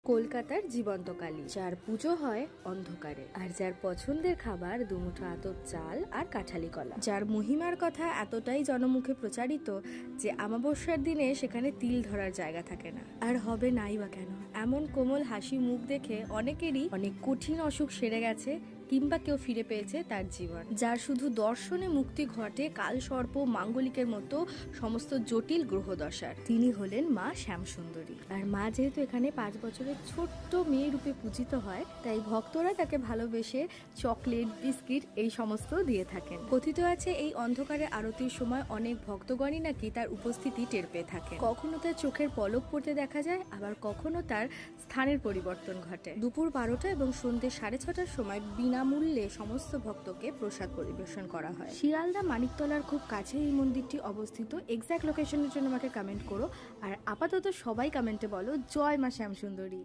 কলকাতার জীবন্ত কালী, যার পুজো হয় অন্ধকারে, আর যার পছন্দের খাবার দুমুঠো আতপ চাল আর কাঁঠালি কলা, যার মহিমার কথা এতটাই জনমুখে প্রচারিত যে অমাবস্যার দিনে সেখানে তিল ধরার জায়গা থাকে না। আর হবে নাই বা কেন? এমন কোমল হাসি মুখ দেখে অনেকেরই অনেক কঠিন অসুখ সেরে গেছে, কিংবা কেউ ফিরে পেয়েছে তার জীবন। যার শুধু দর্শনে মুক্তি ঘটে কাল সর্প মাঙ্গলিকের মতো সমস্ত জটিল গ্রহদশার। তিনি হলেন মা শ্যামসুন্দরী। আর মা যেহেতু এখানে 5 বছরের ছোট্ট মেয়ে রূপে পূজিত হয়, তাই ভক্তরা তাকে ভালোবেসে চকলেট, বিস্কিট এই সমস্ত দিয়ে থাকেন। কথিত আছে এই অন্ধকারে আরতির সময় অনেক ভক্তগণই নাকি তার উপস্থিতি টের পেয়ে থাকেন। কখনো তার চোখের পলক পড়তে দেখা যায়, আবার কখনো তার স্থানের পরিবর্তন ঘটে। দুপুর 12টা এবং সন্ধ্যে 6:30টার সময় বিনামূল্যে সমস্ত ভক্তকে প্রসাদ পরিবেশন করা হয়। শিয়ালদা মানিকতলার খুব কাছে এই মন্দিরটি অবস্থিত। এক্সাক্ট লোকেশনের জন্য আমাকে কমেন্ট করো, আর আপাতত সবাই কমেন্টে বলো জয় মা শ্যামসুন্দরী।